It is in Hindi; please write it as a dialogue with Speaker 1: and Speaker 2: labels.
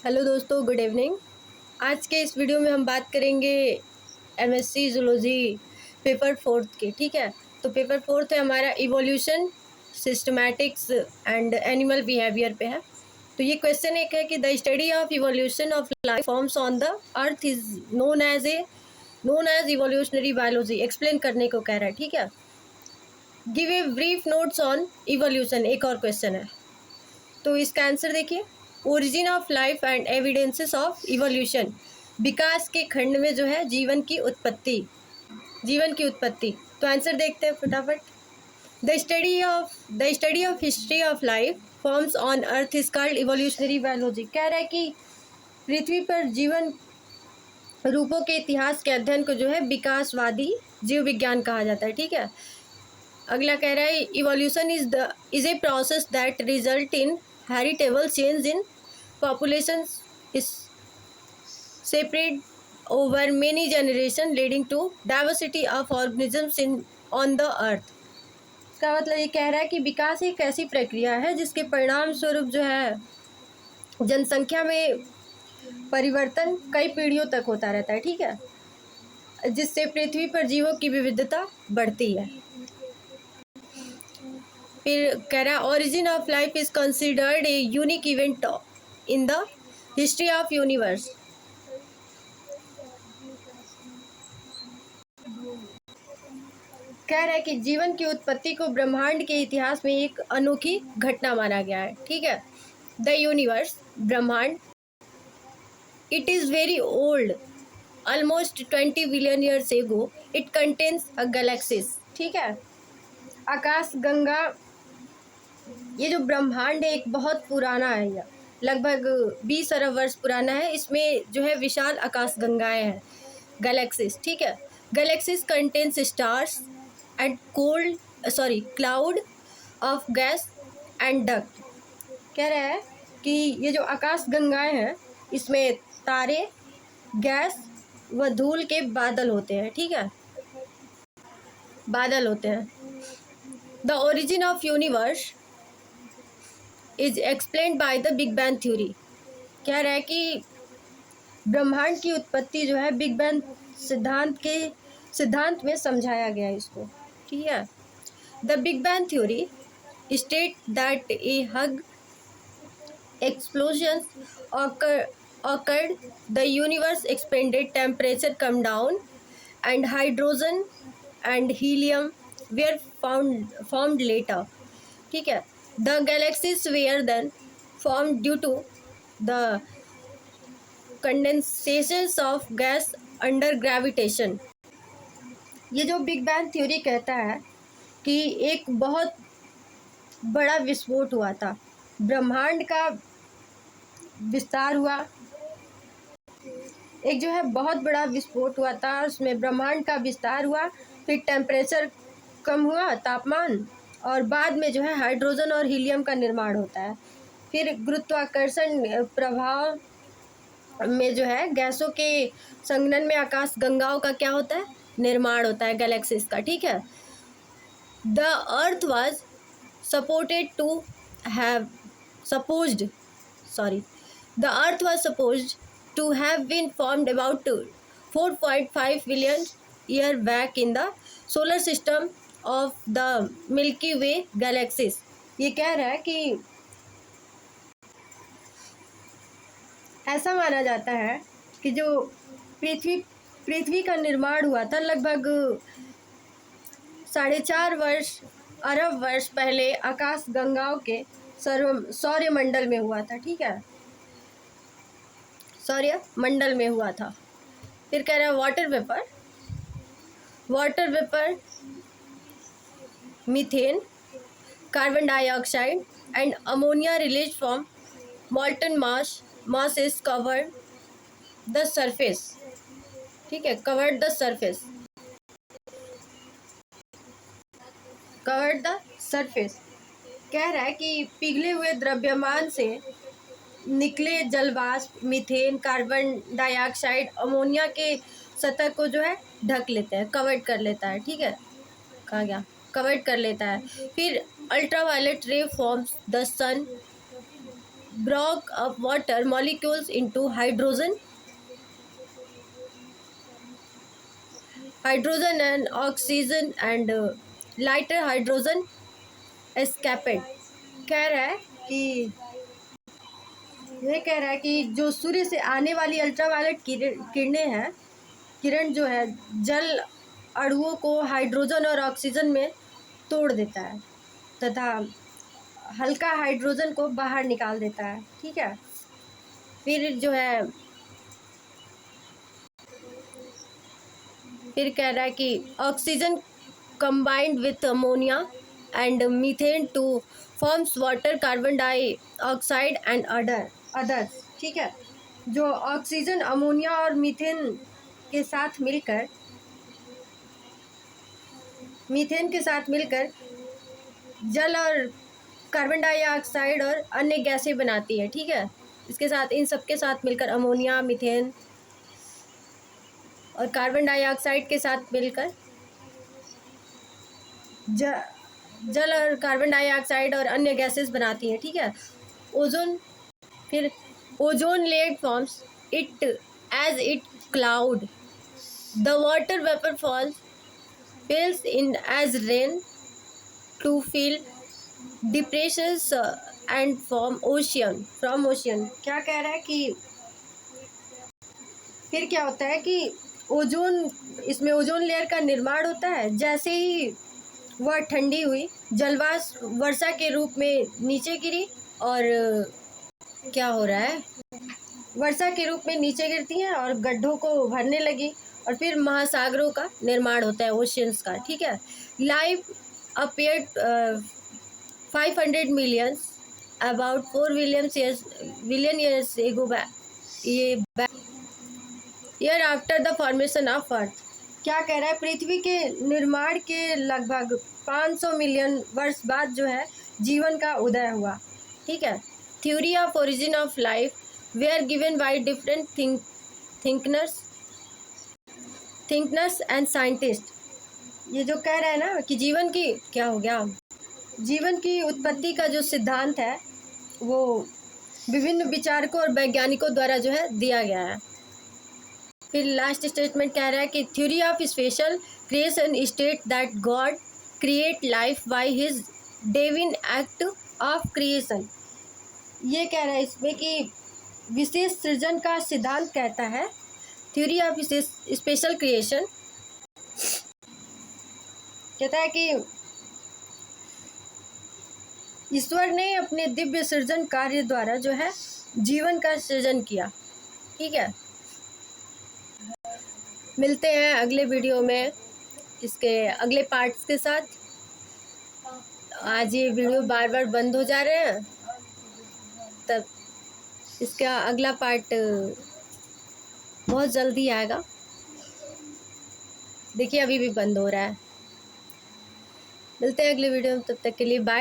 Speaker 1: हेलो दोस्तों, गुड इवनिंग। आज के इस वीडियो में हम बात करेंगे एमएससी जूलॉजी पेपर फोर्थ के। ठीक है, तो पेपर फोर्थ है हमारा evolution, systematics and animal behaviour पे है। तो ये क्वेश्चन एक है कि the study of evolution of life forms on the earth is known as evolutionary biology. Explain करने को कह रहा है। ठीक है, give a brief notes on evolution, एक और क्वेश्चन है। तो इसका आंसर देखिए, origin of life and evidences of evolution. विकास के खंड में जो है जीवन की उत्पत्ति। तो आंसर देखते हैं फटाफट। The study of history of life forms on earth is called evolutionary biology. कह रहा है कि पृथ्वी पर जीवन रूपों के इतिहास के अध्ययन को जो है विकासवादी जीव विज्ञान कहा जाता है। ठीक है, अगला कह रहा है evolution is a process that result in heritable change in populations is separate over many generations leading to diversity of organisms in on the earth। इसका मतलब ये कह रहा है कि विकास एक ऐसी प्रक्रिया है जिसके परिणाम स्वरूप जो है जनसंख्या में परिवर्तन कई पीढ़ियों तक होता रहता है। ठीक है, जिससे पृथ्वी पर जीवों की विविधता बढ़ती है। फिर कह रहा है origin of life is considered a unique event in the history of universe. कह रहा है कि जीवन की उत्पत्ति को ब्रह्मांड के इतिहास में एक अनोखी घटना माना गया है। ठीक है, द यूनिवर्स, ब्रह्मांड, it is very old, almost 20 billion years ago, it contains a galaxies. ठीक है, आकाश गंगा, ये जो ब्रह्मांड है एक बहुत पुराना है, यह लगभग 20 अरब वर्ष पुराना है। इसमें जो है विशाल आकाश गंगाएँ हैं, गैलेक्सीज। ठीक है, galaxies contains stars and cloud of gas and dust. कह रहा है कि ये जो आकाश गंगाएँ हैं इसमें तारे, गैस व धूल के बादल होते हैं। ठीक है, बादल होते हैं। The origin of universe is explained by the big bang theory. कह रहा है कि ब्रह्मांड की उत्पत्ति जो है बिग बैंग सिद्धांत में समझाया गया है इसको। ठीक है, the big bang theory state that A hug explosion occurred, the universe expanded, temperature come down, and hydrogen and helium were formed later। ठीक है, the galaxies were then formed due to the condensations of gas under gravitation। ये जो बिग बैंग थ्योरी कहता है कि एक बहुत बड़ा विस्फोट हुआ था, ब्रह्मांड का विस्तार हुआ, एक जो है बहुत बड़ा विस्फोट हुआ था, उसमें ब्रह्मांड का विस्तार हुआ, फिर टेम्परेचर कम हुआ, तापमान, और बाद में जो है हाइड्रोजन और हीलियम का निर्माण होता है। फिर गुरुत्वाकर्षण प्रभाव में जो है गैसों के संघनन में आकाश गंगाओं का क्या होता है, निर्माण होता है, गैलेक्सीज का। ठीक है, the earth was supported to have supposed the earth was supposed to have been formed about 4.5 billion year back in the solar system of the Milky Way galaxies। ये कह रहा है कि ऐसा माना जाता है कि जो पृथ्वी का निर्माण हुआ था लगभग 4.5 अरब वर्ष पहले आकाश गंगाओं के सौर्यमंडल में हुआ था। ठीक है, सौर्यमंडल में हुआ था। फिर कह रहा है water vapour, methane, carbon dioxide and ammonia release from मॉल्टन mass is covered the surface. ठीक है, कवर्ड द सरफेस। कह रहा है कि पिघले हुए द्रव्यमान से निकले जलवाष्प मीथेन, कार्बन डाइऑक्साइड, अमोनिया के सतह को जो है ढक लेता है, कवर्ड कर लेता है। ठीक है, कहा गया कवर्ड कर लेता है। फिर ultraviolet ray forms the sun broke up water molecules into hydrogen and oxygen and lighter hydrogen escaped। कह रहा है कि यह कह रहा है कि जो सूर्य से आने वाली अल्ट्रावायलेट किरणें हैं, किरण जो है जल अणुओं को हाइड्रोजन और ऑक्सीजन में तोड़ देता है तथा हल्का हाइड्रोजन को बाहर निकाल देता है। ठीक है, फिर जो है फिर कह रहा है कि oxygen combined with ammonia and methane two forms water, carbon dioxide and others. ठीक है, जो ऑक्सीजन अमोनिया और मीथेन के साथ मिलकर जल और कार्बन डाइऑक्साइड और अन्य गैसें बनाती है। ठीक है, इसके साथ इन सबके साथ मिलकर अमोनिया, मीथेन और कार्बन डाइऑक्साइड के साथ मिलकर जल और कार्बन डाइऑक्साइड और अन्य गैसेस बनाती है। ठीक है, फिर ozone layer forms it as it cloud, the water vapour falls in as rain to fill depressions and from ocean। क्या कह रहा है कि फिर क्या होता है कि इसमें ओजोन लेयर का निर्माण होता है। जैसे ही वह ठंडी हुई, जलवाष्प वर्षा के रूप में नीचे गिरी और क्या हो रहा है, वर्षा के रूप में नीचे गिरती हैं और गड्ढों को भरने लगी और फिर महासागरों का निर्माण होता है, ओशियंस का। ठीक है, life appeared 500 million about 4 billion years ago year after the formation of earth. क्या कह रहा है, पृथ्वी के निर्माण के लगभग 500 मिलियन वर्ष बाद जो है जीवन का उदय हुआ। ठीक है, theory of origin of life they are given by different thinkers and scientist. ये जो कह रहा है ना कि जीवन की उत्पत्ति का जो सिद्धांत है वो विभिन्न विचारकों और वैज्ञानिकों द्वारा जो है दिया गया है। फिर लास्ट स्टेटमेंट कह रहा है कि theory of special creation state that God create life by his divine act of creation. ये कह रहा है इसमें कि विशेष सृजन का सिद्धांत कहता है, थ्योरी ऑफ स्पेशल क्रिएशन कहता है कि ईश्वर ने अपने दिव्य सृजन कार्य द्वारा जो है जीवन का सृजन किया। ठीक है, मिलते हैं अगले वीडियो में इसके अगले पार्ट्स के साथ। आज ये वीडियो बार बार बंद हो जा रहे हैं, तब इसका अगला पार्ट बहुत जल्दी आएगा। देखिए अभी भी बंद हो रहा है। मिलते हैं अगले वीडियो में, तब तक के लिए बाय।